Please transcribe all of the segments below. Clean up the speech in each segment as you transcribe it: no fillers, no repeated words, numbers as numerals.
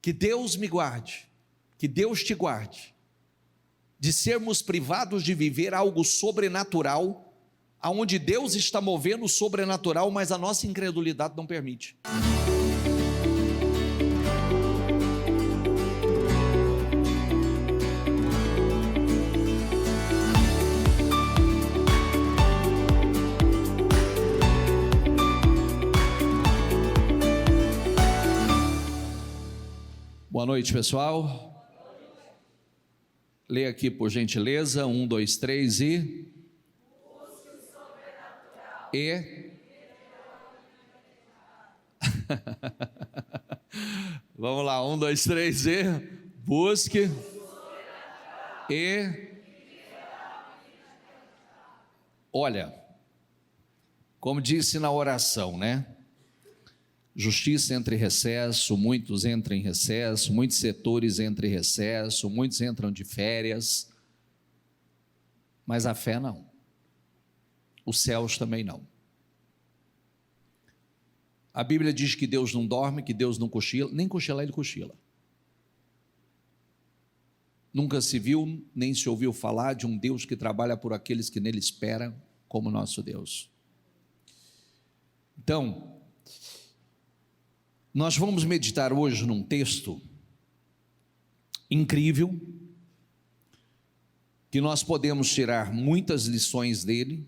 Que Deus me guarde, que Deus te guarde, de sermos privados de viver algo sobrenatural, aonde Deus está movendo o sobrenatural, mas a nossa incredulidade não permite. Boa noite, pessoal. Leia aqui, por gentileza, 1, 2, 3 e... Vamos lá, 1, 2, 3 e... Busque e... Olha, como disse na oração, né? Justiça entre recesso, muitos entram em recesso, muitos setores entram em recesso, muitos entram de férias, mas a fé não, os céus também não. A Bíblia diz que Deus não dorme, que Deus não cochila, nem cochilar ele cochila. Nunca se viu, nem se ouviu falar de um Deus que trabalha por aqueles que nele esperam, como nosso Deus. Então, nós vamos meditar hoje num texto incrível, que nós podemos tirar muitas lições dele,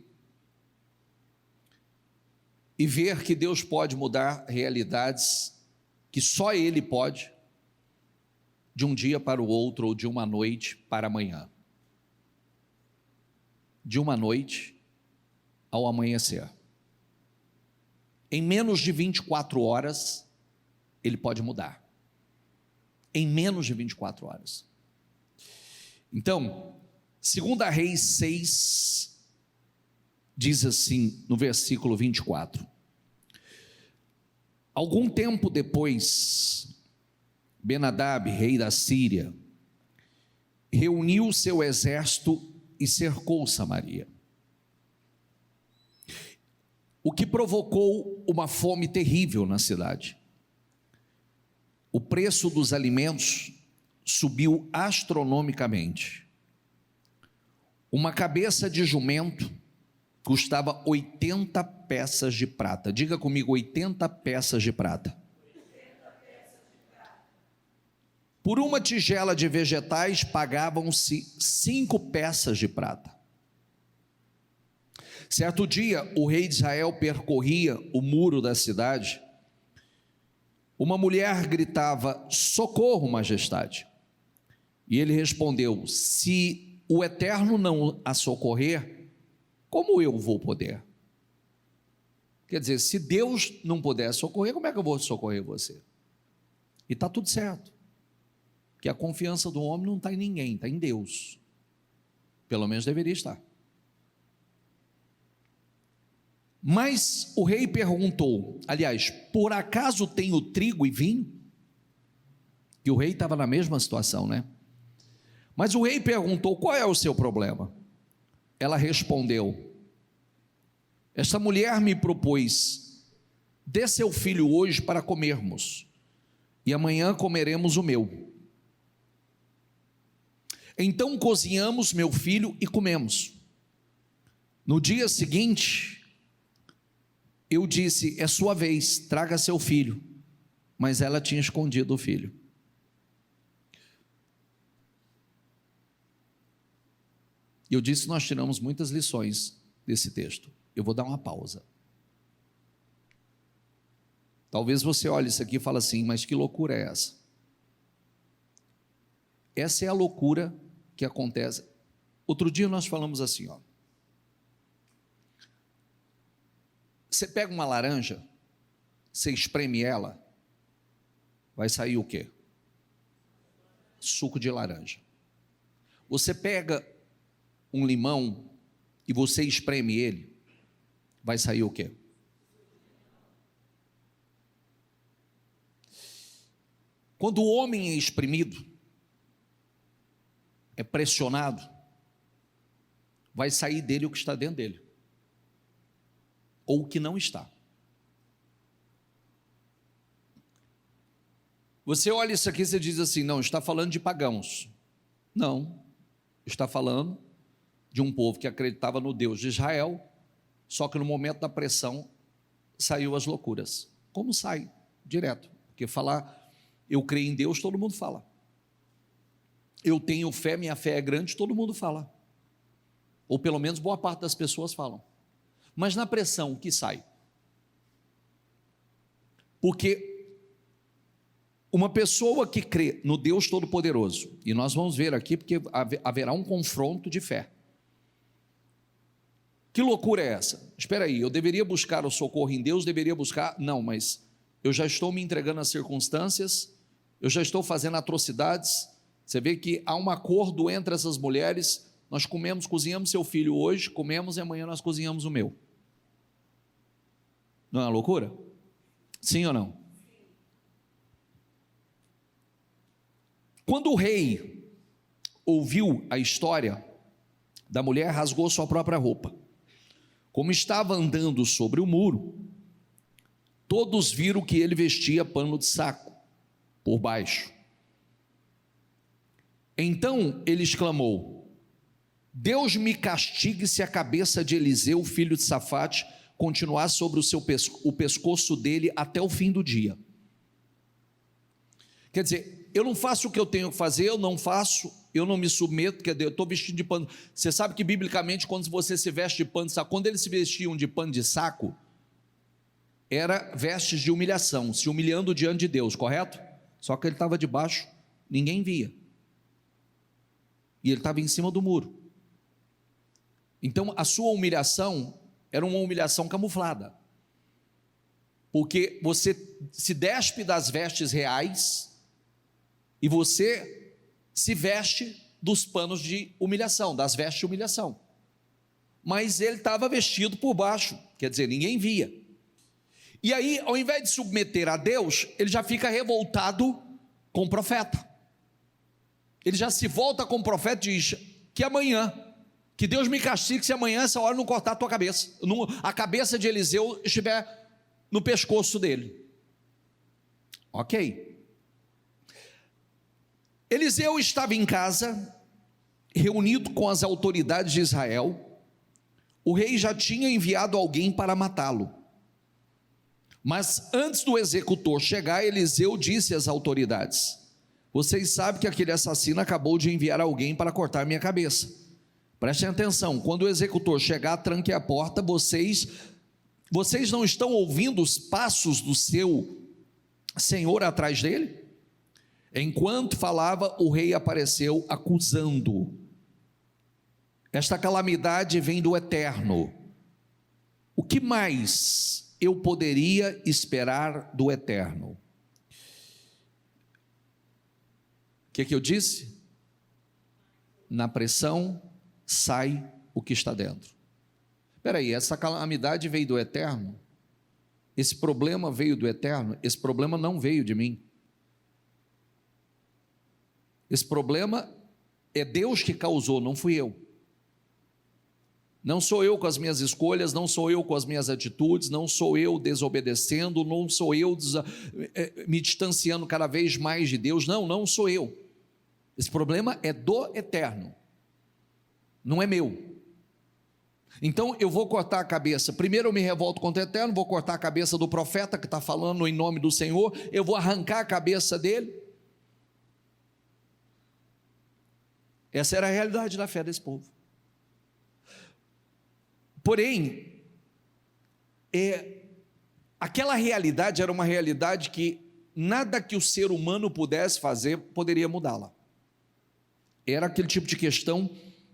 e ver que Deus pode mudar realidades que só Ele pode, de um dia para o outro, ou de uma noite para amanhã. De uma noite ao amanhecer. Em menos de 24 horas, Ele pode mudar. Em menos de 24 horas. Então, 2 Reis 6, diz assim, no versículo 24. Algum tempo depois, Ben-Hadad, rei da Síria, reuniu seu exército e cercou Samaria. O que provocou uma fome terrível na cidade. O preço dos alimentos subiu astronomicamente. Uma cabeça de jumento custava 80 peças de prata. Diga comigo, 80 peças de prata. Por uma tigela de vegetais pagavam-se 5 peças de prata. Certo dia, o rei de Israel percorria o muro da cidade. Uma mulher gritava: socorro, majestade. E ele respondeu: se o Eterno não a socorrer, como eu vou poder? Quer dizer, se Deus não puder socorrer, como é que eu vou socorrer você? E está tudo certo, que a confiança do homem não está em ninguém, está em Deus. Pelo menos deveria estar. Mas o rei perguntou, aliás, por acaso tenho trigo e vinho? E o rei estava na mesma situação, né? Mas o rei perguntou, qual é o seu problema? Ela respondeu, esta mulher me propôs, dê seu filho hoje para comermos, e amanhã comeremos o meu. Então cozinhamos meu filho e comemos. No dia seguinte, eu disse, é sua vez, traga seu filho. Mas ela tinha escondido o filho. E eu disse, nós tiramos muitas lições desse texto. Eu vou dar uma pausa. Talvez você olhe isso aqui e fale assim, mas que loucura é essa? Essa é a loucura que acontece. Outro dia nós falamos assim, ó. Você pega uma laranja, você espreme ela, vai sair o quê? Suco de laranja. Você pega um limão e você espreme ele, vai sair o quê? Quando o homem é espremido, é pressionado, vai sair dele o que está dentro dele. Ou o que não está. Você olha isso aqui e você diz assim: não, está falando de pagãos. Não, está falando de um povo que acreditava no Deus de Israel, só que no momento da pressão saiu as loucuras. Como sai? Direto. Porque falar, eu creio em Deus, todo mundo fala. Eu tenho fé, minha fé é grande, todo mundo fala. Ou pelo menos boa parte das pessoas falam. Mas na pressão, o que sai? Porque uma pessoa que crê no Deus Todo-Poderoso, e nós vamos ver aqui, porque haverá um confronto de fé. Que loucura é essa? Espera aí, eu deveria buscar o socorro em Deus, deveria buscar... Não, mas eu já estou me entregando às circunstâncias, eu já estou fazendo atrocidades. Você vê que há um acordo entre essas mulheres. Nós comemos, cozinhamos seu filho hoje, comemos e amanhã nós cozinhamos o meu. Não é uma loucura? Sim ou não? Quando o rei ouviu a história da mulher, rasgou sua própria roupa. Como estava andando sobre o muro, todos viram que ele vestia pano de saco por baixo. Então ele exclamou: Deus me castigue se a cabeça de Eliseu, filho de Safate, continuar sobre o pescoço dele até o fim do dia. Quer dizer, eu não faço o que eu tenho que fazer, eu não me submeto, quer dizer, eu estou vestido de pano. Você sabe que biblicamente, quando você se veste de pano de saco, quando eles se vestiam de pano de saco, era vestes de humilhação, se humilhando diante de Deus, correto? Só que ele estava debaixo, ninguém via. E ele estava em cima do muro. Então a sua humilhação era uma humilhação camuflada, porque você se despe das vestes reais e você se veste dos panos de humilhação, das vestes de humilhação. Mas ele estava vestido por baixo, quer dizer, ninguém via. E aí, ao invés de submeter a Deus, ele já fica revoltado com o profeta. Ele já se volta com o profeta e diz que amanhã, que Deus me castigue se amanhã essa hora não cortar a tua cabeça, a cabeça de Eliseu estiver no pescoço dele. Ok. Eliseu estava em casa, reunido com as autoridades de Israel. O rei já tinha enviado alguém para matá-lo. Mas antes do executor chegar, Eliseu disse às autoridades: vocês sabem que aquele assassino acabou de enviar alguém para cortar minha cabeça. Prestem atenção, quando o executor chegar, tranque a porta. Vocês não estão ouvindo os passos do seu senhor atrás dele? Enquanto falava, o rei apareceu acusando. Esta calamidade vem do Eterno. O que mais eu poderia esperar do Eterno? O que eu disse? Na pressão sai o que está dentro. Espera aí, essa calamidade veio do Eterno? Esse problema veio do Eterno? Esse problema não veio de mim. Esse problema é Deus que causou, não fui eu. Não sou eu com as minhas escolhas, não sou eu com as minhas atitudes, não sou eu desobedecendo, não sou eu me distanciando cada vez mais de Deus, não sou eu. Esse problema é do Eterno, não é meu. Então eu vou cortar a cabeça, primeiro eu me revolto contra o Eterno, vou cortar a cabeça do profeta que está falando em nome do Senhor, eu vou arrancar a cabeça dele. Essa era a realidade da fé desse povo. Porém, aquela realidade era uma realidade que nada que o ser humano pudesse fazer poderia mudá-la. Era aquele tipo de questão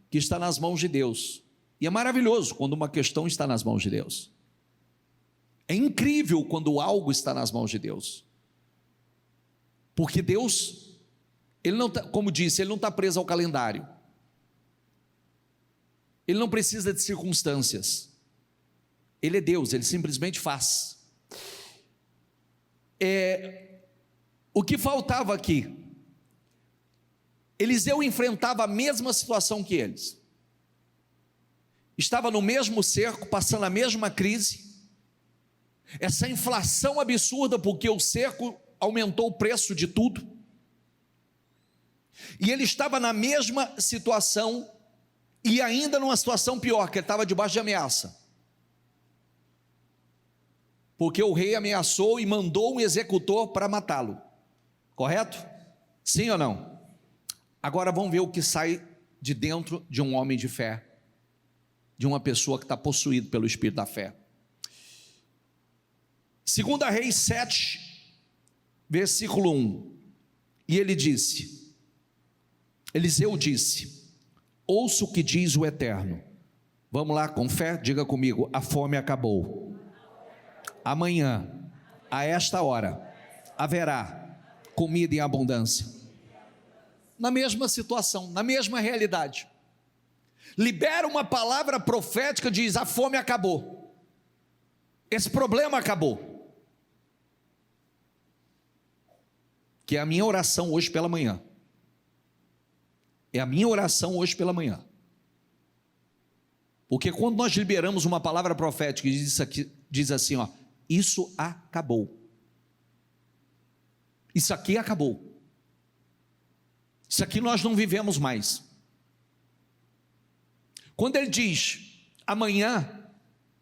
que está nas mãos de Deus. E é maravilhoso quando uma questão está nas mãos de Deus. É incrível quando algo está nas mãos de Deus. Porque Deus, Ele não tá, como disse, Ele não está preso ao calendário. Ele não precisa de circunstâncias. Ele é Deus, Ele simplesmente faz. O que faltava aqui? Eliseu enfrentava a mesma situação que eles. Estava no mesmo cerco, passando a mesma crise. Essa inflação absurda, porque o cerco aumentou o preço de tudo. E ele estava na mesma situação, e ainda numa situação pior, que ele estava debaixo de ameaça. Porque o rei ameaçou e mandou um executor para matá-lo. Correto? Sim ou não? Agora vamos ver o que sai de dentro de um homem de fé, de uma pessoa que está possuído pelo Espírito da fé. 2 Reis 7, versículo 1. E ele disse, Eliseu disse: ouça o que diz o Eterno. Vamos lá, com fé, diga comigo: a fome acabou. Amanhã, a esta hora, haverá comida em abundância. Na mesma situação, na mesma realidade. Libera uma palavra profética, diz: a fome acabou. Esse problema acabou. Que é a minha oração hoje pela manhã. É a minha oração hoje pela manhã. Porque quando nós liberamos uma palavra profética e diz assim, ó, isso acabou. Isso aqui acabou. Isso aqui nós não vivemos mais. Quando ele diz, amanhã,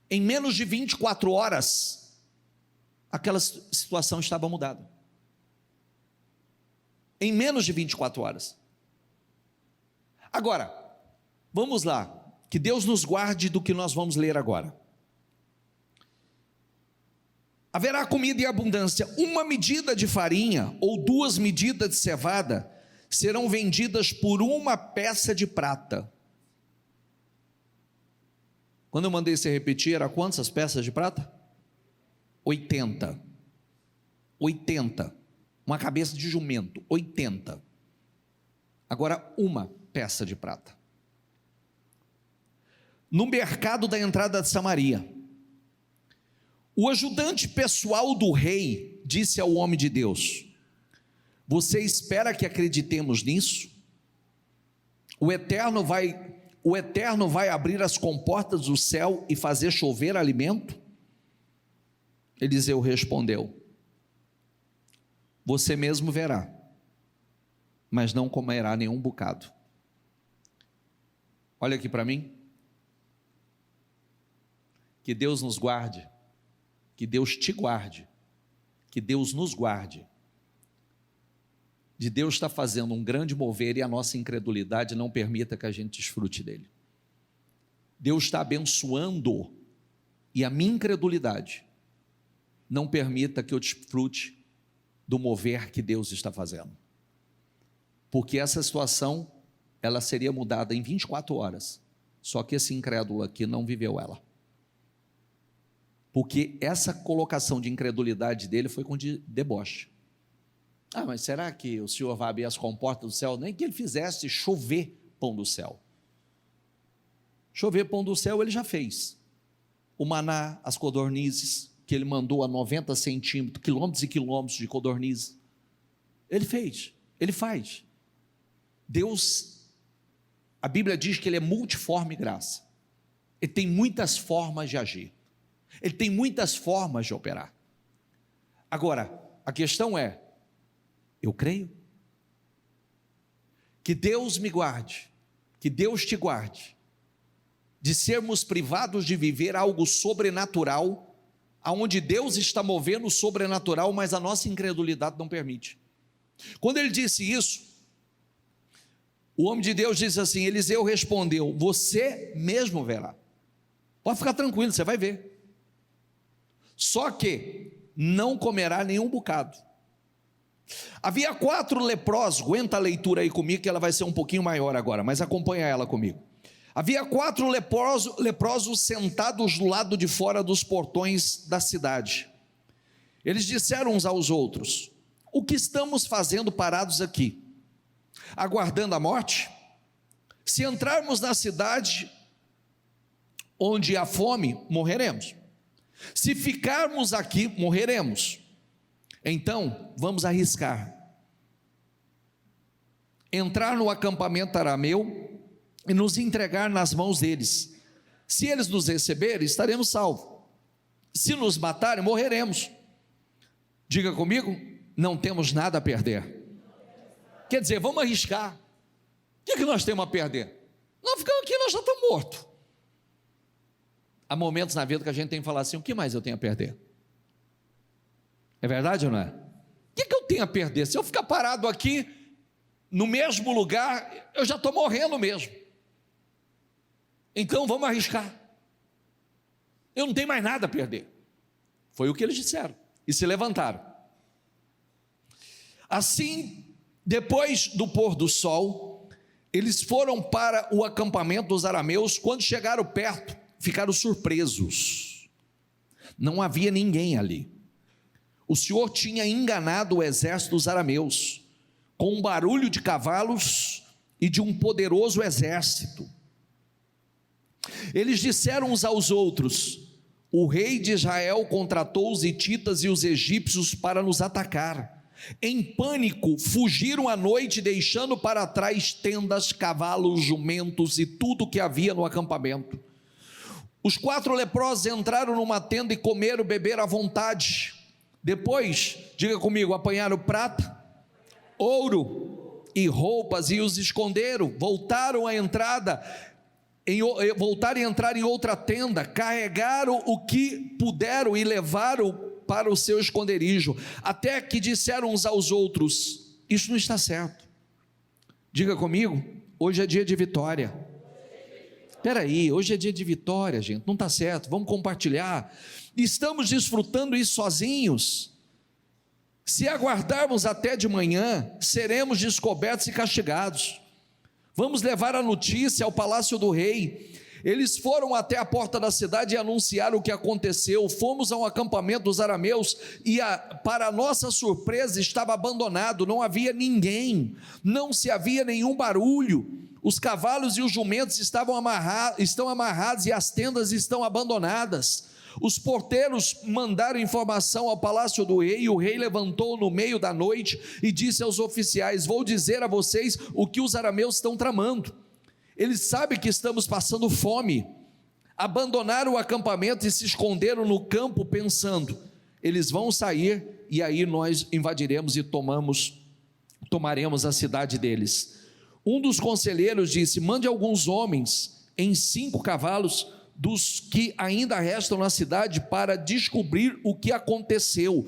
em menos de 24 horas, aquela situação estava mudada. Em menos de 24 horas. Agora, vamos lá, que Deus nos guarde do que nós vamos ler agora. Haverá comida em abundância, 1 medida de farinha ou 2 medidas de cevada serão vendidas por 1 peça de prata. Quando eu mandei você repetir, era quantas as peças de prata? 80. 80. Uma cabeça de jumento, 80. Agora 1 peça de prata. No mercado da entrada de Samaria, o ajudante pessoal do rei disse ao homem de Deus: você espera que acreditemos nisso? O Eterno vai abrir as comportas do céu e fazer chover alimento? Eliseu respondeu: você mesmo verá, mas não comerá nenhum bocado. Olha aqui para mim. Que Deus nos guarde, que Deus te guarde, que Deus nos guarde, de Deus estar fazendo um grande mover e a nossa incredulidade não permita que a gente desfrute dele. Deus está abençoando e a minha incredulidade não permita que eu desfrute do mover que Deus está fazendo. Porque essa situação, ela seria mudada em 24 horas, só que esse incrédulo aqui não viveu ela. Porque essa colocação de incredulidade dele foi com deboche. Ah, mas será que o Senhor vai abrir as comportas do céu? Nem que ele fizesse chover pão do céu. Chover pão do céu ele já fez. O maná, as codornizes, que ele mandou a 90 centímetros, quilômetros e quilômetros de codornizes. Ele fez, ele faz. Deus, a Bíblia diz que ele é multiforme graça. Ele tem muitas formas de agir. Ele tem muitas formas de operar. Agora, a questão é, eu creio? Que Deus me guarde, que Deus te guarde, de sermos privados de viver algo sobrenatural, aonde Deus está movendo o sobrenatural, mas a nossa incredulidade não permite. Quando ele disse isso, o homem de Deus disse assim, Eliseu respondeu: você mesmo verá. Pode ficar tranquilo, você vai ver. Só que não comerá nenhum bocado. Havia 4 leprosos, aguenta a leitura aí comigo que ela vai ser um pouquinho maior agora, mas acompanha ela comigo. Havia 4 leprosos sentados do lado de fora dos portões da cidade. Eles disseram uns aos outros: o que estamos fazendo parados aqui? Aguardando a morte? Se entrarmos na cidade onde há fome, morreremos. Se ficarmos aqui, morreremos. Então, vamos arriscar. Entrar no acampamento arameu e nos entregar nas mãos deles. Se eles nos receberem, estaremos salvos. Se nos matarem, morreremos. Diga comigo, não temos nada a perder. Quer dizer, vamos arriscar. O que nós temos a perder? Nós ficamos aqui, nós já estamos mortos. Há momentos na vida que a gente tem que falar assim: o que mais eu tenho a perder? É verdade ou não é? O que eu tenho a perder? Se eu ficar parado aqui, no mesmo lugar, eu já estou morrendo mesmo. Então vamos arriscar. Eu não tenho mais nada a perder. Foi o que eles disseram e se levantaram. Assim, depois do pôr do sol, eles foram para o acampamento dos arameus. Quando chegaram perto, ficaram surpresos. Não havia ninguém ali. O Senhor tinha enganado o exército dos arameus com um barulho de cavalos e de um poderoso exército. Eles disseram uns aos outros: o rei de Israel contratou os hititas e os egípcios para nos atacar. Em pânico, fugiram à noite, deixando para trás tendas, cavalos, jumentos e tudo que havia no acampamento. Os 4 leprosos entraram numa tenda e comeram, beberam à vontade. Depois, diga comigo, apanharam prata, ouro e roupas e os esconderam. Voltaram a entrar em outra tenda, carregaram o que puderam e levaram para o seu esconderijo, até que disseram uns aos outros: isso não está certo. Diga comigo, hoje é dia de vitória. Espera aí, hoje é dia de vitória, gente, não está certo, vamos compartilhar. Estamos desfrutando isso sozinhos. Se aguardarmos até de manhã, seremos descobertos e castigados. Vamos levar a notícia ao palácio do rei. Eles foram até a porta da cidade e anunciaram o que aconteceu. Fomos ao acampamento dos arameus e, para nossa surpresa, estava abandonado, não havia ninguém, não se havia nenhum barulho. Os cavalos e os jumentos estão amarrados e as tendas estão abandonadas. Os porteiros mandaram informação ao palácio do rei, e o rei levantou no meio da noite e disse aos oficiais: vou dizer a vocês o que os arameus estão tramando. Eles sabem que estamos passando fome. Abandonaram o acampamento e se esconderam no campo, pensando: eles vão sair e aí nós invadiremos e tomaremos a cidade deles. Um dos conselheiros disse: mande alguns homens em 5 cavalos dos que ainda restam na cidade para descobrir o que aconteceu.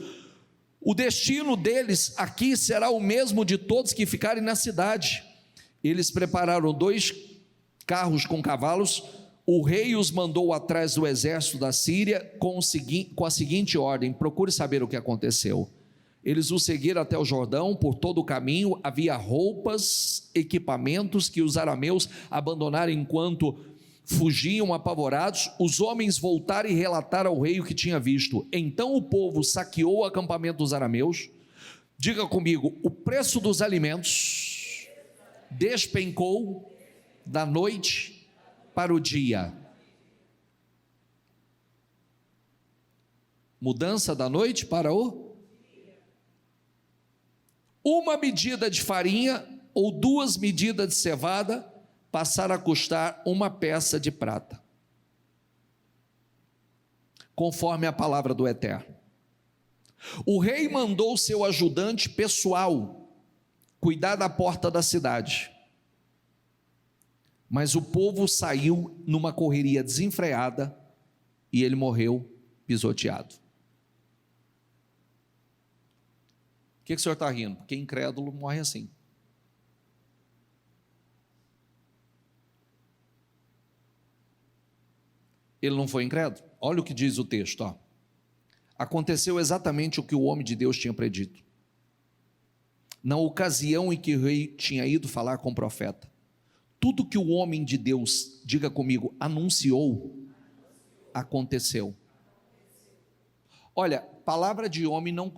O destino deles aqui será o mesmo de todos que ficarem na cidade. Eles prepararam 2 carros com cavalos. O rei os mandou atrás do exército da Síria com a seguinte ordem: procure saber o que aconteceu. Eles o seguiram até o Jordão. Por todo o caminho havia roupas, equipamentos que os arameus abandonaram enquanto fugiam apavorados. Os homens voltaram e relataram ao rei o que tinha visto. Então o povo saqueou o acampamento dos arameus. Diga comigo, o preço dos alimentos despencou da noite para o dia. Mudança da noite para o dia. 1 medida de farinha ou 2 medidas de cevada passaram a custar 1 peça de prata, conforme a palavra do Eterno. O rei mandou seu ajudante pessoal cuidar da porta da cidade, mas o povo saiu numa correria desenfreada e ele morreu pisoteado. Por que o senhor está rindo? Porque incrédulo morre assim. Ele não foi incrédulo? Olha o que diz o texto, ó. Aconteceu exatamente o que o homem de Deus tinha predito. Na ocasião em que o rei tinha ido falar com o profeta, tudo que o homem de Deus, diga comigo, anunciou, aconteceu. Olha, palavra de homem não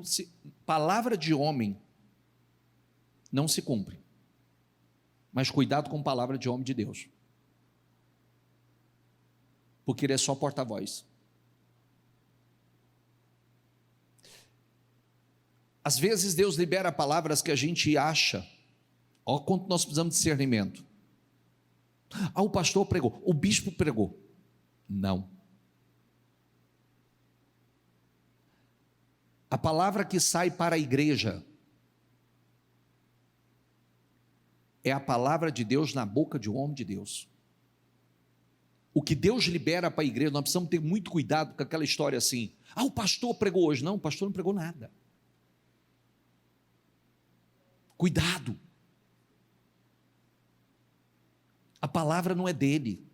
se cumpre. Mas cuidado com palavra de homem de Deus, porque ele é só porta-voz. Às vezes Deus libera palavras que a gente acha, ó, quanto nós precisamos de discernimento. Ah, o pastor pregou, o bispo pregou. Não. A palavra que sai para a igreja é a palavra de Deus na boca de um homem de Deus. O que Deus libera para a igreja, nós precisamos ter muito cuidado com aquela história assim: ah, o pastor pregou hoje. Não, o pastor não pregou nada. Cuidado. A palavra não é dele.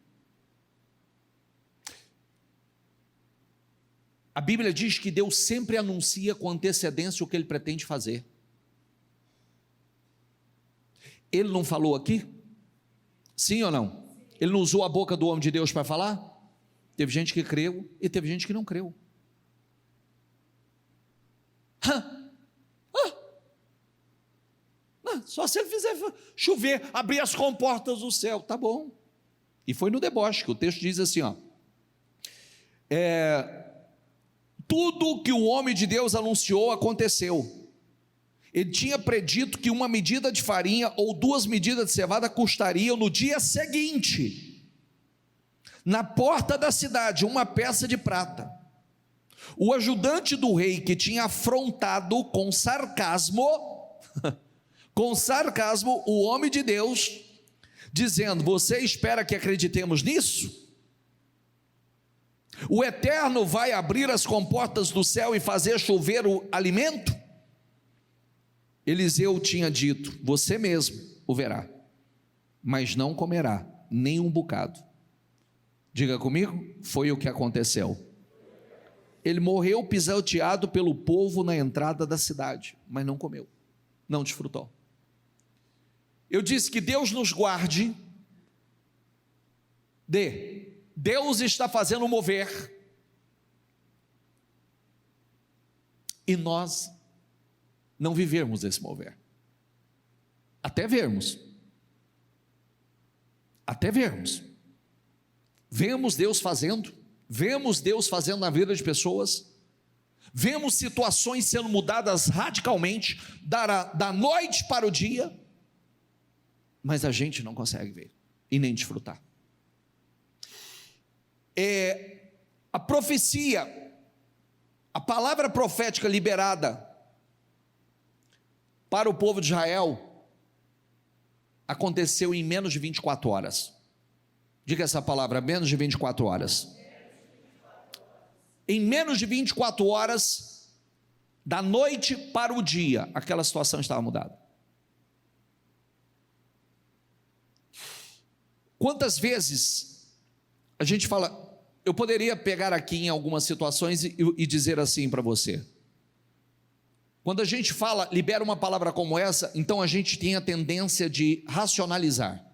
A Bíblia diz que Deus sempre anuncia com antecedência o que ele pretende fazer. Ele não falou aqui? Sim ou não? Ele não usou a boca do homem de Deus para falar? Teve gente que creu e teve gente que não creu. Só se ele fizer chover, abrir as comportas do céu, tá bom. E foi no deboche, que o texto diz assim, ó: tudo que o homem de Deus anunciou aconteceu. Ele tinha predito que uma medida de farinha ou 2 medidas de cevada custariam no dia seguinte, na porta da cidade, 1 peça de prata. O ajudante do rei, que tinha afrontado com sarcasmo o homem de Deus, dizendo: você espera que acreditemos nisso? O Eterno vai abrir as comportas do céu e fazer chover o alimento? Eliseu tinha dito: você mesmo o verá, mas não comerá nem um bocado. Diga comigo, foi o que aconteceu. Ele morreu pisoteado pelo povo na entrada da cidade, mas não comeu, não desfrutou. Eu disse que Deus nos guarde Deus está fazendo mover, e nós não vivermos esse mover, até vermos, vemos Deus fazendo na vida de pessoas, vemos situações sendo mudadas radicalmente, da noite para o dia, mas a gente não consegue ver, e nem desfrutar. A profecia, a palavra profética liberada para o povo de Israel, aconteceu em menos de 24 horas. Diga essa palavra: menos de 24 horas. Em menos de 24 horas, da noite para o dia, aquela situação estava mudada. Quantas vezes a gente fala, eu poderia pegar aqui em algumas situações e dizer assim para você: quando a gente fala, libera uma palavra como essa, então a gente tem a tendência de racionalizar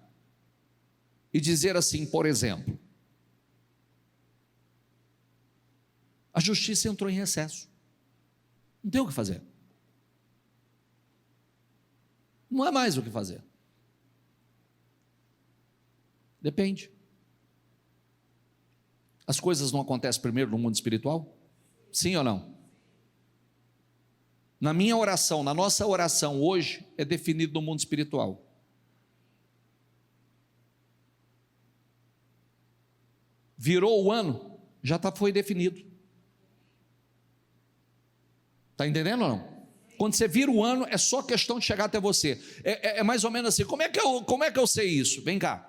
e dizer assim, por exemplo: a justiça entrou em recesso, não tem o que fazer, não há mais o que fazer. Depende. As coisas não acontecem primeiro no mundo espiritual? Sim ou não? Na minha oração, na nossa oração hoje, é definido no mundo espiritual. Virou o ano, já foi definido. Está entendendo ou não? Quando você vira o ano, é só questão de chegar até você. É mais ou menos assim. Como é que eu sei isso? Vem cá.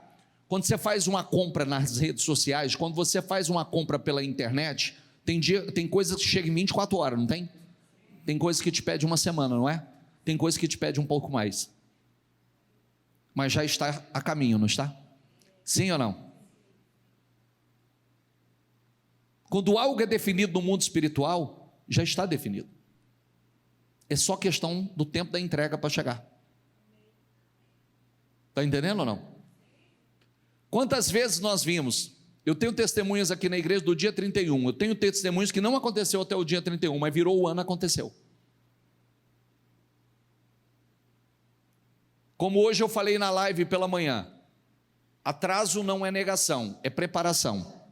Quando você faz uma compra nas redes sociais, quando você faz uma compra pela internet, tem coisas que chegam em 24 horas, não tem? Tem coisas que te pede uma semana, não é? Tem coisas que te pede um pouco mais. Mas já está a caminho, não está? Sim ou não? Quando algo é definido no mundo espiritual, já está definido. É só questão do tempo da entrega para chegar. Está entendendo ou não? Quantas vezes nós vimos, eu tenho testemunhas aqui na igreja do dia 31, eu tenho testemunhos que não aconteceu até o dia 31, mas virou o ano, aconteceu. Como hoje eu falei na live pela manhã, atraso não é negação, é preparação.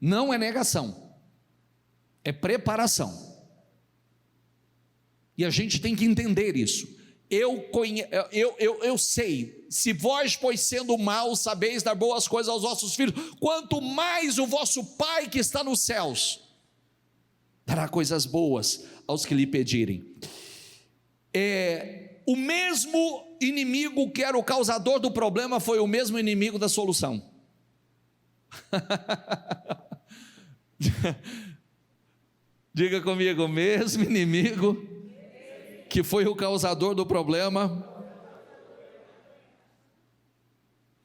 Não é negação, é preparação. E a gente tem que entender isso. Eu sei, se vós, pois sendo maus, sabeis dar boas coisas aos vossos filhos, quanto mais o vosso Pai que está nos céus dará coisas boas aos que lhe pedirem. O mesmo inimigo que era o causador do problema foi o mesmo inimigo da solução. Diga comigo, o mesmo inimigo que foi o causador do problema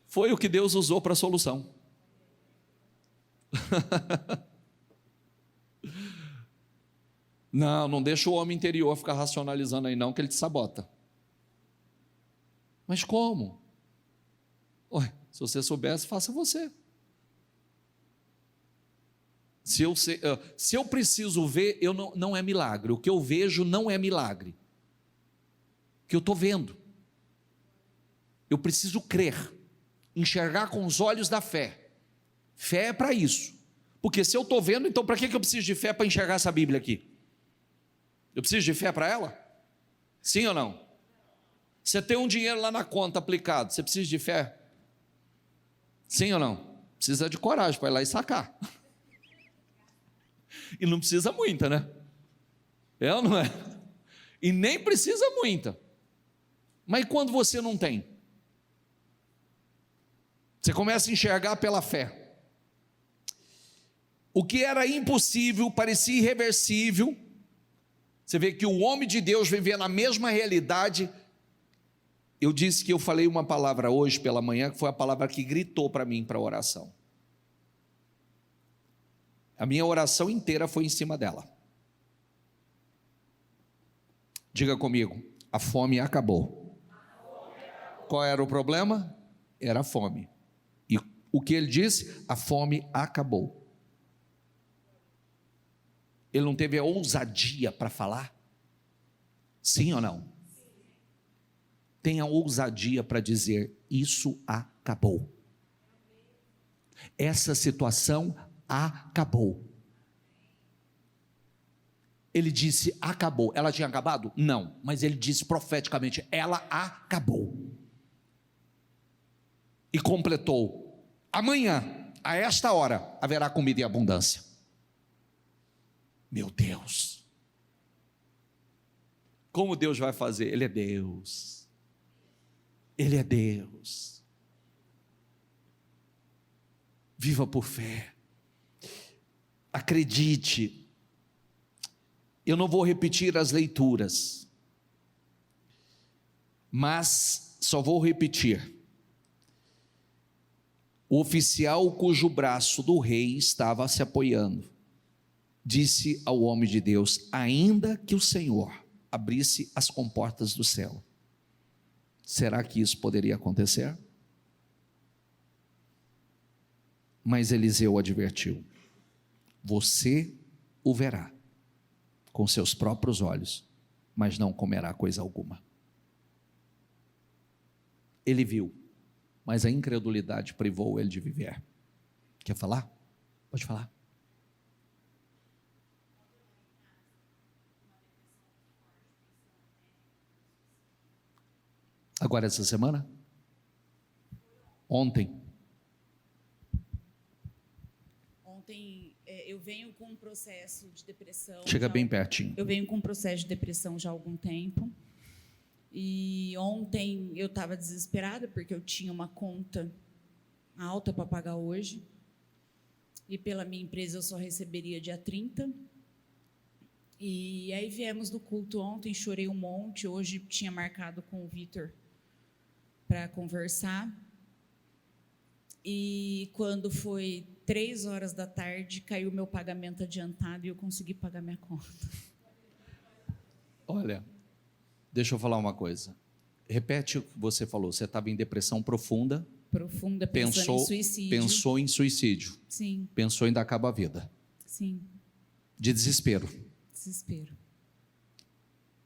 foi o que Deus usou para a solução. Não deixa o homem interior ficar racionalizando aí não, que ele te sabota. Mas como? Ué, se você soubesse, faça você. Se eu preciso ver, não é milagre. O que eu vejo não é milagre. O que eu estou vendo. Eu preciso crer, enxergar com os olhos da fé. Fé é para isso. Porque se eu estou vendo, então para que eu preciso de fé para enxergar essa Bíblia aqui? Eu preciso de fé para ela? Sim ou não? Você tem um dinheiro lá na conta aplicado, você precisa de fé? Sim ou não? Precisa de coragem para ir lá e sacar. E não precisa muita, né? É ou não é? E nem precisa muita. Mas e quando você não tem? Você começa a enxergar pela fé. O que era impossível, parecia irreversível. Você vê que o homem de Deus vivia na mesma realidade. Eu disse que eu falei uma palavra hoje pela manhã, que foi a palavra que gritou para mim para a oração. A minha oração inteira foi em cima dela. Diga comigo, a fome acabou. Qual era o problema? Era a fome. E o que ele disse? A fome acabou. Ele não teve a ousadia para falar? Sim ou não? Tenha ousadia para dizer, isso acabou. Essa situação acabou. Ele disse, acabou. Ela tinha acabado? Não, mas ele disse profeticamente, ela acabou. E completou, amanhã, a esta hora, haverá comida em abundância. Meu Deus, como Deus vai fazer? Ele é Deus, Ele é Deus. Viva por fé, acredite. Eu não vou repetir as leituras, mas só vou repetir. O oficial cujo braço do rei estava se apoiando, disse ao homem de Deus, ainda que o Senhor abrisse as comportas do céu, será que isso poderia acontecer? Mas Eliseu advertiu, você o verá com seus próprios olhos, mas não comerá coisa alguma. Ele viu, mas a incredulidade privou ele de viver. Quer falar? Pode falar. Agora essa semana? Ontem eu venho com um processo de depressão. Chega bem pertinho. Eu venho com um processo de depressão já há algum tempo. E ontem eu estava desesperada porque eu tinha uma conta alta para pagar hoje. E pela minha empresa eu só receberia dia 30. E aí viemos do culto ontem, chorei um monte. Hoje tinha marcado com o Vitor para conversar. E quando foi 3 horas da tarde, caiu meu pagamento adiantado e eu consegui pagar minha conta. Olha, deixa eu falar uma coisa. Repete o que você falou. Você estava em depressão profunda. Profunda, pensando em suicídio. Pensou em suicídio. Sim. Pensou em dar cabo à vida. Sim. De desespero. Desespero.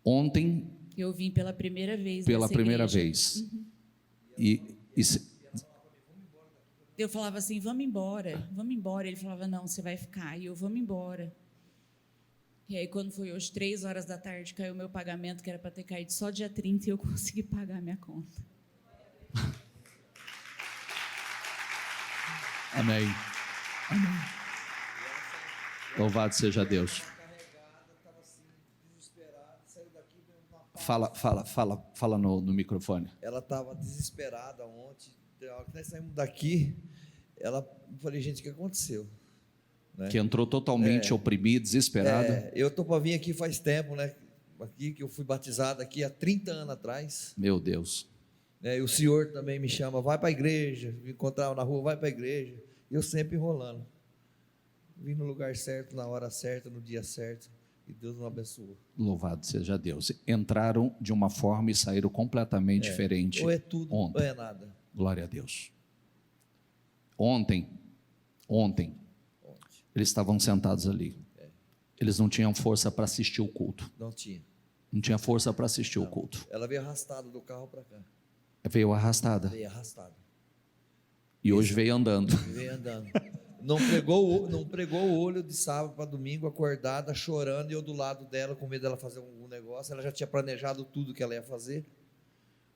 Ontem. Eu vim pela primeira vez. Pela primeira igreja. vez. Uhum. Eu falava assim, vamos embora, vamos embora. Ele falava, não, você vai ficar. E eu, vamos embora. E aí, quando foi hoje, 3 horas da tarde, caiu o meu pagamento, que era para ter caído só dia 30, e eu consegui pagar a minha conta. Amém. Amém. Louvado seja Deus. Fala no microfone. Ela estava desesperada ontem. Na hora que nós saímos daqui, eu falei, gente, o que aconteceu? Né? Que entrou totalmente oprimida, desesperada. Eu estou para vir aqui faz tempo, né? Aqui que eu fui batizado aqui há 30 anos atrás. Meu Deus. E o senhor também me chama, vai para a igreja, me encontrava na rua, vai para a igreja. E eu sempre enrolando. Vim no lugar certo, na hora certa, no dia certo. E Deus nos abençoou. Louvado seja Deus. Entraram de uma forma e saíram completamente diferente. Ou é tudo, ontem. ou é nada. Glória a Deus. Ontem, eles estavam sentados ali. Eles não tinham força para assistir o culto. Não tinha. Não tinha força para assistir o culto. Ela veio arrastada do carro para cá. Veio arrastada. Veio arrastada. E hoje veio andando. Veio andando. Não pregou o olho de sábado para domingo, acordada, chorando, e eu do lado dela, com medo dela fazer algum negócio. Ela já tinha planejado tudo que ela ia fazer.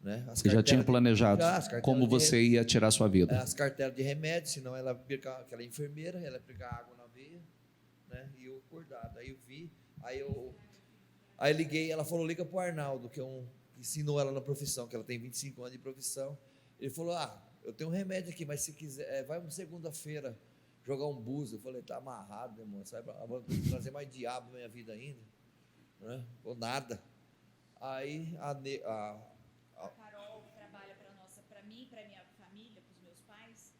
Né? Você já tinha planejado como você ia tirar sua vida. As cartelas de remédio, senão ela ia pegar, aquela enfermeira, ela ia pegar água na veia, né? E eu acordado. Aí eu vi, aí liguei, ela falou, liga para o Arnaldo, que ensinou ela na profissão, que ela tem 25 anos de profissão. Ele falou, eu tenho um remédio aqui, mas se quiser, vai uma segunda-feira jogar um buzo. Eu falei, tá amarrado, meu irmão, vou trazer mais diabo na minha vida ainda, né? Ou nada. Aí a Carol, que trabalha para mim, para minha família, para os meus pais,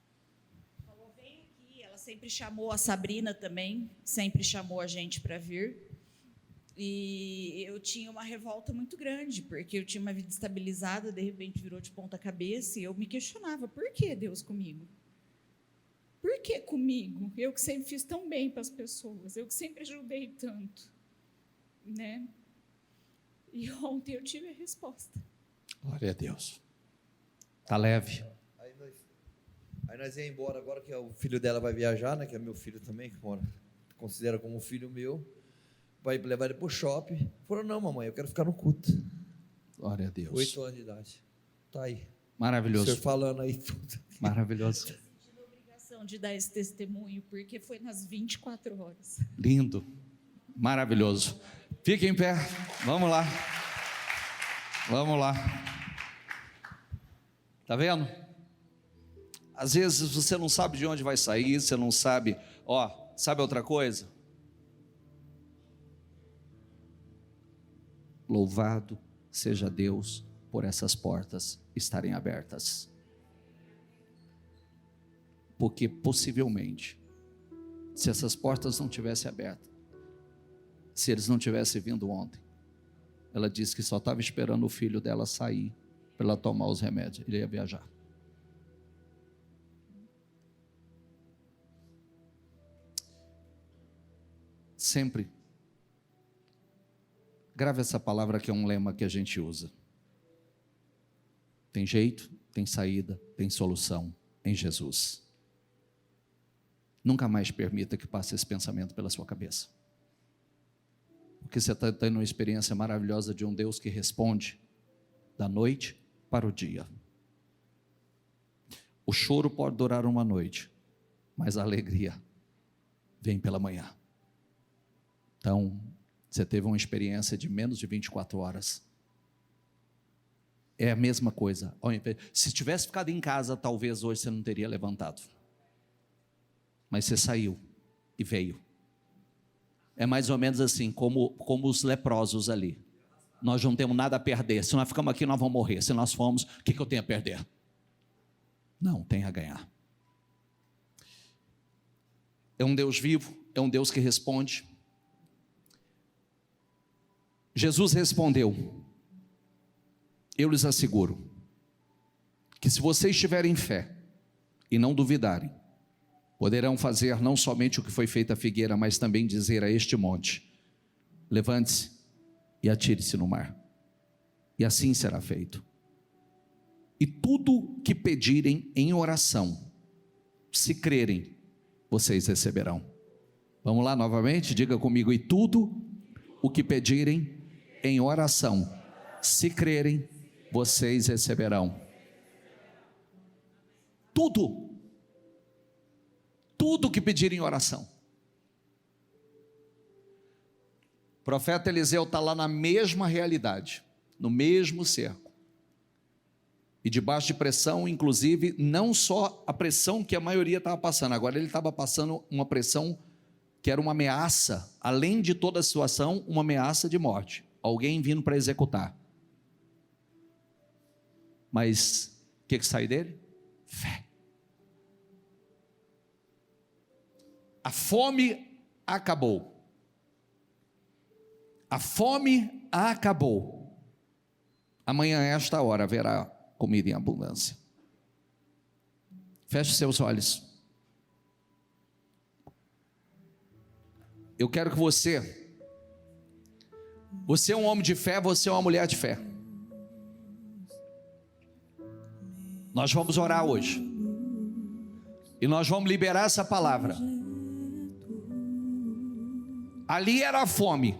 falou, vem aqui. Ela sempre chamou a Sabrina também, sempre chamou a gente para vir. E eu tinha uma revolta muito grande, porque eu tinha uma vida estabilizada, de repente virou de ponta cabeça, e eu me questionava, por que Deus comigo? Por que comigo? Eu que sempre fiz tão bem para as pessoas, eu que sempre ajudei tanto, né? E ontem eu tive a resposta. Glória a Deus. Tá leve. Aí nós ia embora agora, que o filho dela vai viajar, né? Que é meu filho também, que considera como um filho meu. Vai levar ele para o shopping. Falou, não, mamãe, eu quero ficar no culto. Glória a Deus. 8 anos de idade. Tá aí. Maravilhoso. O senhor falando aí tudo. Maravilhoso. Tive a obrigação de dar esse testemunho, porque foi nas 24 horas. Lindo. Maravilhoso. Fique em pé. Vamos lá. Vamos lá. Tá vendo? Às vezes você não sabe de onde vai sair, você não sabe. Sabe outra coisa? Louvado seja Deus por essas portas estarem abertas. Porque possivelmente, se essas portas não tivessem abertas, se eles não tivessem vindo ontem, ela disse que só estava esperando o filho dela sair para ela tomar os remédios. Ele ia viajar. Sempre. Grave essa palavra, que é um lema que a gente usa. Tem jeito, tem saída, tem solução em Jesus. Nunca mais permita que passe esse pensamento pela sua cabeça. Porque você está tendo uma experiência maravilhosa de um Deus que responde da noite para o dia. O choro pode durar uma noite, mas a alegria vem pela manhã. Então, você teve uma experiência de menos de 24 horas. É a mesma coisa. Se tivesse ficado em casa, talvez hoje você não teria levantado. Mas você saiu e veio. É mais ou menos assim, como os leprosos ali. Nós não temos nada a perder. Se nós ficamos aqui, nós vamos morrer. Se nós formos, o que eu tenho a perder? Não, tem a ganhar. É um Deus vivo, é um Deus que responde. Jesus respondeu: eu lhes asseguro que se vocês tiverem fé e não duvidarem, poderão fazer não somente o que foi feito à figueira, mas também dizer a este monte: levante-se e atire-se no mar, e assim será feito. E tudo que pedirem em oração, se crerem, vocês receberão. Vamos lá novamente, diga comigo: e tudo o que pedirem em oração, se crerem, vocês receberão. Tudo que pedirem em oração. O profeta Eliseu está lá na mesma realidade. no mesmo cerco. E debaixo de pressão, inclusive, não só a pressão que a maioria estava passando, agora ele estava passando uma pressão que era uma ameaça, além de toda a situação, uma ameaça de morte. Alguém vindo para executar. Mas o que sai dele? Fé. A fome acabou. A fome acabou. Amanhã, a esta hora, haverá comida em abundância. Feche seus olhos. Eu quero que você é um homem de fé, você é uma mulher de fé. Nós vamos orar hoje. E nós vamos liberar essa palavra. Ali era a fome.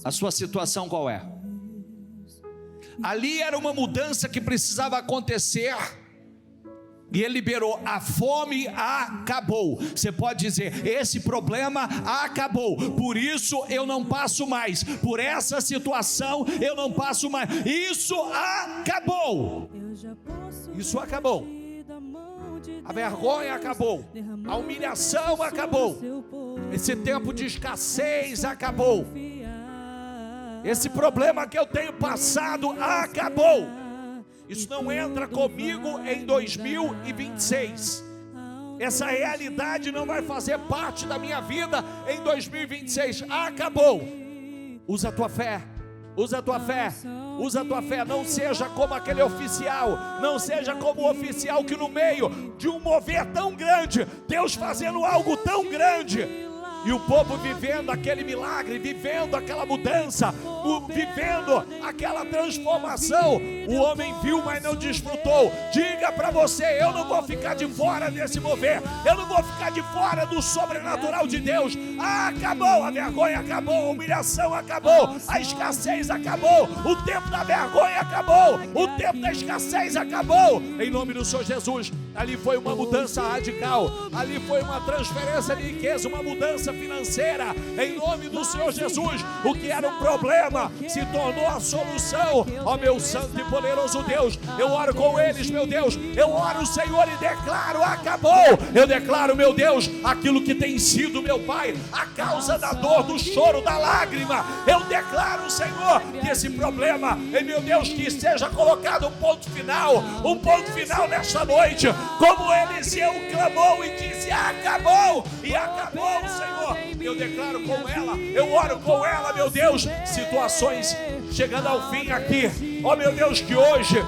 A sua situação qual é? Ali era uma mudança que precisava acontecer. E ele liberou, a fome acabou. Você pode dizer, esse problema acabou, por isso eu não passo mais, por essa situação eu não passo mais. Isso acabou. Isso acabou. A vergonha acabou. A humilhação acabou. Esse tempo de escassez acabou. Esse problema que eu tenho passado acabou. Isso não entra comigo em 2026. Essa realidade não vai fazer parte da minha vida em 2026. Acabou. Usa a tua fé. Usa a tua fé. Usa a tua fé. Não seja como aquele oficial. Não seja como o oficial que no meio de um mover tão grande, Deus fazendo algo tão grande, e o povo vivendo aquele milagre, vivendo aquela mudança, vivendo aquela transformação, o homem viu, mas não desfrutou. Diga para você, eu não vou ficar de fora desse mover, eu não vou ficar de fora do sobrenatural de Deus. Acabou, a vergonha acabou, a humilhação acabou, a escassez acabou, o tempo da vergonha acabou, o tempo da escassez acabou, em nome do Senhor Jesus. Ali foi uma mudança radical, ali foi uma transferência de riqueza, uma mudança financeira, em nome do Senhor Jesus. O que era um problema se tornou a solução. Ó meu santo e poderoso Deus, eu oro com eles, meu Deus, eu oro, Senhor, e declaro, acabou. Eu declaro, meu Deus, aquilo que tem sido, meu Pai, a causa da dor, do choro, da lágrima, eu declaro, Senhor, que esse problema, meu Deus, que seja colocado um ponto final nesta noite, como Eliseu clamou e disse, acabou, e acabou, Senhor. Eu declaro com ela, eu oro com ela, meu Deus, situações chegando ao fim aqui, ó meu Deus, que hoje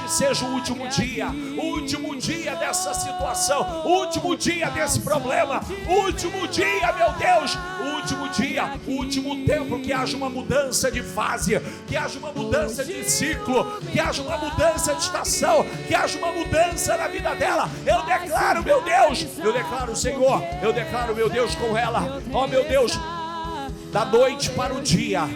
seja o último dia dessa situação, o último dia desse problema, o último dia, meu Deus, o último dia, o último tempo, que haja uma mudança de fase, que haja uma mudança de ciclo, que haja uma mudança de estação, que haja uma mudança na vida dela. Eu declaro, meu Deus, eu declaro, Senhor, eu declaro, meu Deus, com ela, ó meu Deus, da noite para o dia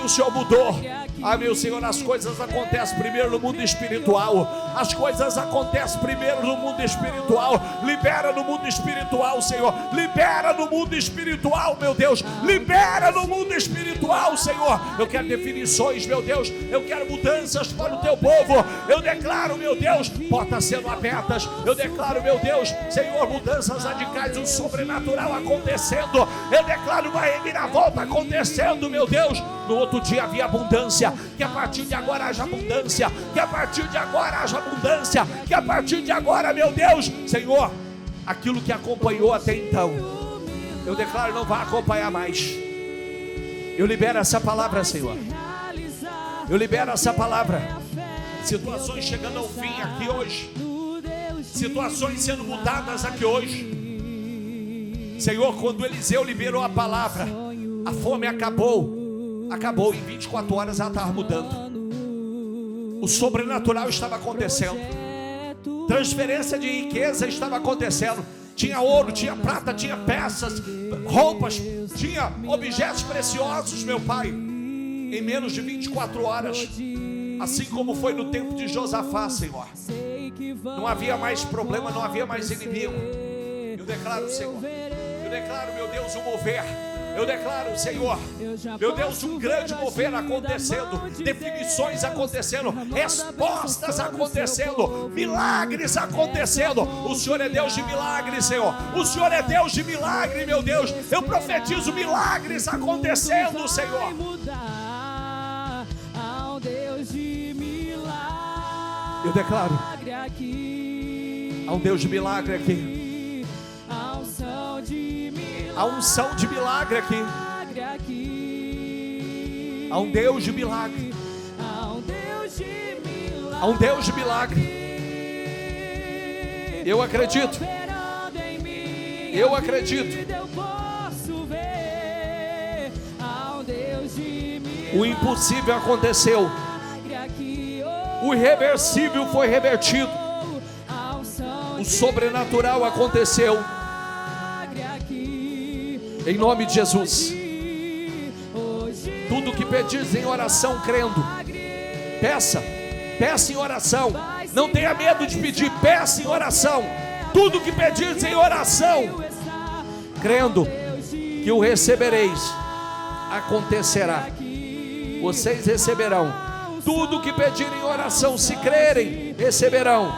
o Senhor mudou. Ah, meu Senhor, as coisas acontecem primeiro no mundo espiritual. As coisas acontecem primeiro no mundo espiritual. Libera no mundo espiritual, Senhor. Libera no mundo espiritual, meu Deus. Libera no mundo espiritual, Senhor. Eu quero definições, meu Deus. Eu quero mudanças para o teu povo. Eu declaro, meu Deus, portas sendo abertas. Eu declaro, meu Deus, Senhor, mudanças radicais, o sobrenatural acontecendo. Eu declaro uma reviravolta acontecendo, meu Deus. No outro dia havia abundância. Que a partir de agora haja abundância. Que a partir de agora haja abundância. Que a partir de agora, meu Deus, Senhor, aquilo que acompanhou até então, eu declaro, não vai acompanhar mais. Eu libero essa palavra, Senhor. Eu libero essa palavra. Situações chegando ao fim aqui hoje. Situações sendo mudadas aqui hoje. Senhor, quando Eliseu liberou a palavra, a fome acabou. Acabou, em 24 horas ela estava mudando. O sobrenatural estava acontecendo. Transferência de riqueza estava acontecendo. Tinha ouro, tinha prata, tinha peças, roupas, tinha objetos preciosos, meu Pai, em menos de 24 horas. Assim como foi no tempo de Josafá, Senhor. Não havia mais problema, não havia mais inimigo. Eu declaro, Senhor, eu declaro, meu Deus, o mover. Eu declaro, Senhor, meu Deus, um grande mover acontecendo, definições acontecendo, respostas acontecendo, milagres acontecendo. O Senhor é Deus de milagres, Senhor. O Senhor é Deus de milagre, meu Deus. Eu profetizo milagres acontecendo, Senhor. Eu declaro, há um Deus de milagre aqui. Há unção de milagre aqui. Há um Deus de milagre. Há um Deus de milagre. Eu acredito. Eu acredito. O impossível aconteceu. O irreversível foi revertido. O sobrenatural aconteceu. Em nome de Jesus. Tudo que pedires em oração, crendo. Peça em oração. Não tenha medo de pedir, peça em oração. Tudo que pedires em oração, crendo que o recebereis, acontecerá. Vocês receberão. Tudo que pedirem em oração, se crerem, receberão.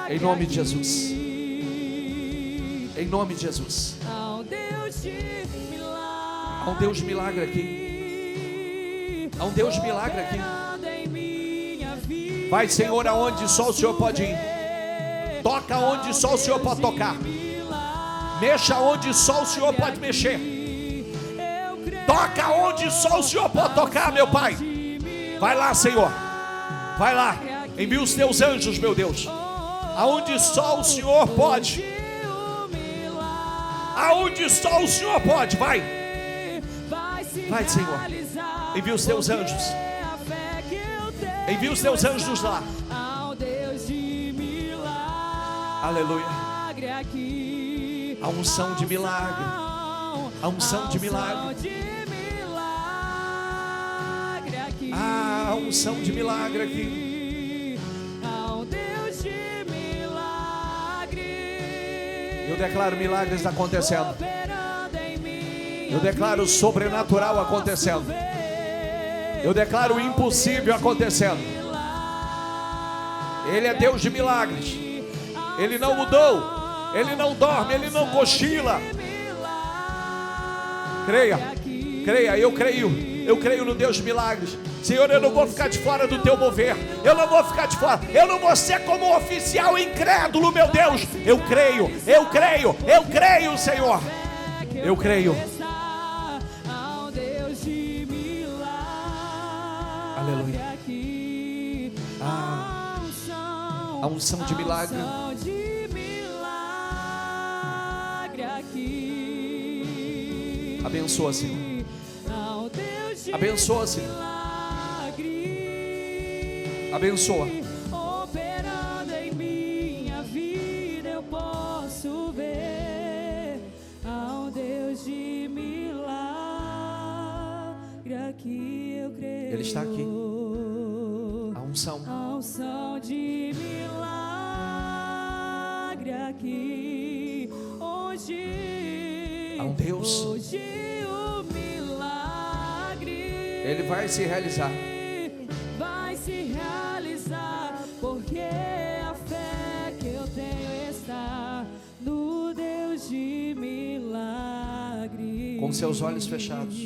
Em nome de Jesus. Em nome de Jesus. Há um Deus de milagre aqui. Há um Deus de milagre aqui. Vai, Senhor, aonde só o Senhor pode ir. Toca onde só o Senhor pode tocar. Mexa onde só o Senhor pode mexer. Toca onde só o Senhor pode tocar, meu Pai. Vai lá, Senhor. Vai lá. Envia os teus anjos, meu Deus. Aonde só o Senhor pode. Aonde só o Senhor pode. Vai. Vai, Senhor. Envia os teus anjos. Envia os teus anjos lá. Aleluia. A unção de milagre. A unção de milagre. A unção de milagre aqui. Eu declaro milagres acontecendo. Eu declaro o sobrenatural acontecendo. Eu declaro o impossível acontecendo. Ele é Deus de milagres. Ele não mudou. Ele não dorme. Ele não cochila. Creia. Creia. Eu creio. Eu creio no Deus de milagres. Senhor, eu não vou ficar de fora do teu mover. Eu não vou ficar de fora. Eu não vou ser como um oficial incrédulo, meu Deus. Eu creio. Eu creio. Eu creio, Senhor. Eu creio. Aleluia. A unção de milagre. Abençoa, Senhor. Abençoa, Senhor. Abençoa. Operando em minha vida, eu posso ver ao Deus de milagre aqui, eu creio. Ele está aqui. A unção. A unção de milagre aqui. Hoje. Há um Deus. Hoje o milagre. Ele vai se realizar. Vai se realizar, porque a fé que eu tenho está no Deus de milagre. Com seus olhos fechados.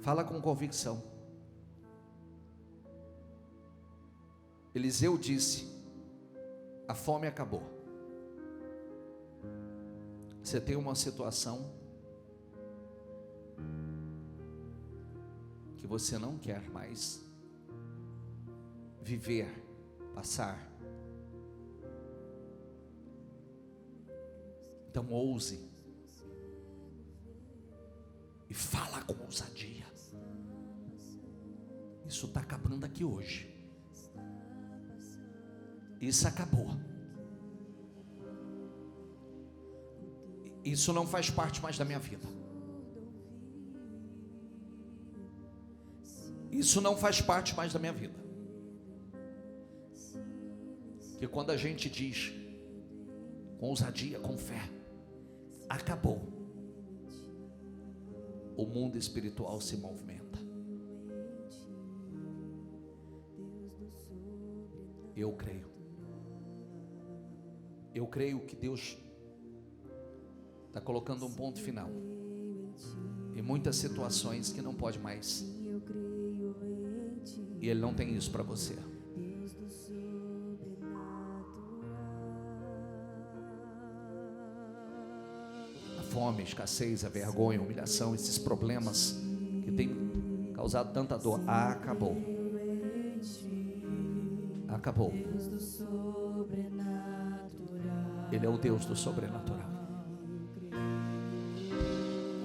Fala com convicção. Eliseu disse: a fome acabou. Você tem uma situação que você não quer mais viver, passar. Então ouse e fala com ousadia. Isso está acabando aqui hoje. Isso acabou. Isso não faz parte mais da minha vida. Isso não faz parte mais da minha vida. Que quando a gente diz com ousadia, com fé. Acabou. O mundo espiritual se movimenta. Eu creio. Eu creio que Deus está colocando um ponto final em muitas situações que não pode mais. E Ele não tem isso para você. A fome, a escassez, a vergonha, a humilhação, esses problemas que têm causado tanta dor, acabou. Acabou. Ele é o Deus do sobrenatural.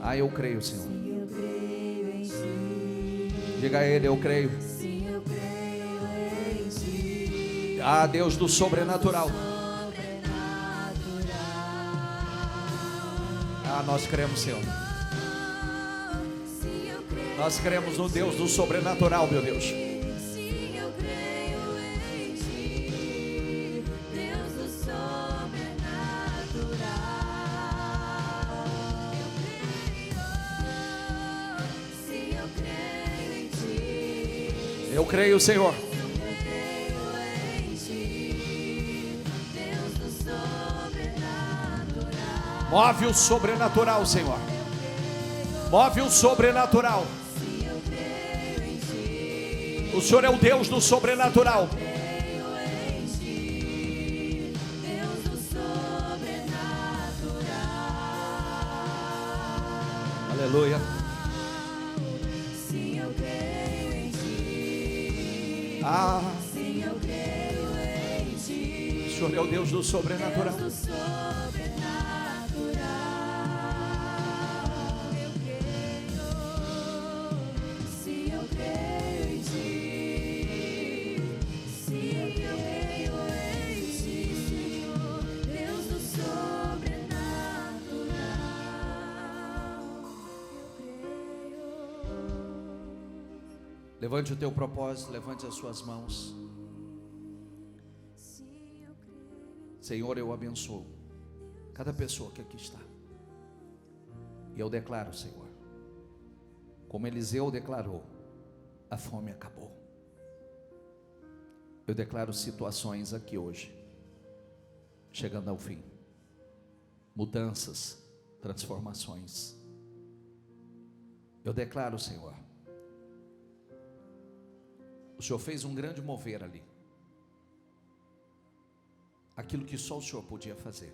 Ah, eu creio, Senhor. Diga a Ele, eu creio. Ah, Deus do sobrenatural. Ah, nós cremos, Senhor. Nós cremos no Deus do sobrenatural, meu Deus. Eu creio, Senhor. Move o sobrenatural, Senhor. Move o sobrenatural. O Senhor é o Deus do sobrenatural. Aleluia. Ah, o Senhor é o Deus do sobrenatural. Levante o teu propósito, levante as suas mãos. Senhor, eu abençoo cada pessoa que aqui está. E eu declaro, Senhor, como Eliseu declarou, a fome acabou. Eu declaro situações aqui hoje, chegando ao fim. Mudanças, transformações. Eu declaro, Senhor, o Senhor fez um grande mover ali. Aquilo que só o Senhor podia fazer.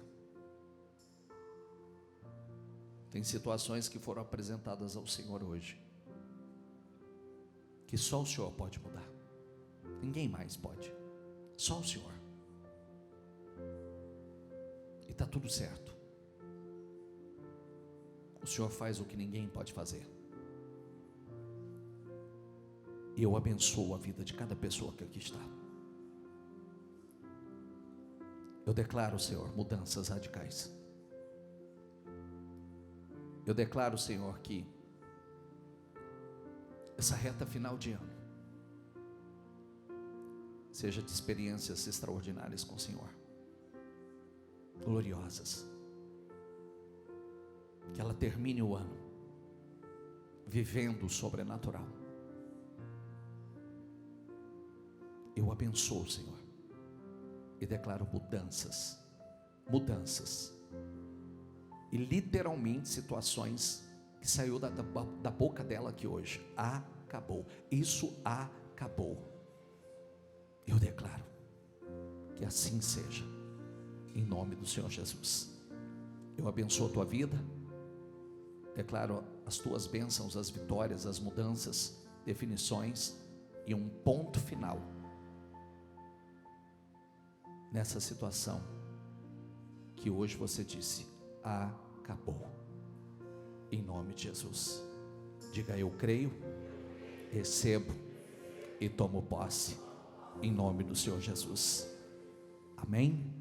Tem situações que foram apresentadas ao Senhor hoje, que só o Senhor pode mudar. Ninguém mais pode. Só o Senhor. E está tudo certo. O Senhor faz o que ninguém pode fazer. E eu abençoo a vida de cada pessoa que aqui está. Eu declaro, Senhor, mudanças radicais. Eu declaro, Senhor, que essa reta final de ano seja de experiências extraordinárias com o Senhor, gloriosas. Que ela termine o ano vivendo o sobrenatural. Eu abençoo, Senhor, e declaro mudanças, mudanças, e literalmente situações que saiu da boca dela aqui hoje, acabou, isso acabou. Eu declaro que assim seja, em nome do Senhor Jesus. Eu abençoo a tua vida, declaro as tuas bênçãos, as vitórias, as mudanças, definições e um ponto final nessa situação que hoje você disse, acabou, em nome de Jesus. Diga, eu creio, recebo e tomo posse, em nome do Senhor Jesus. Amém?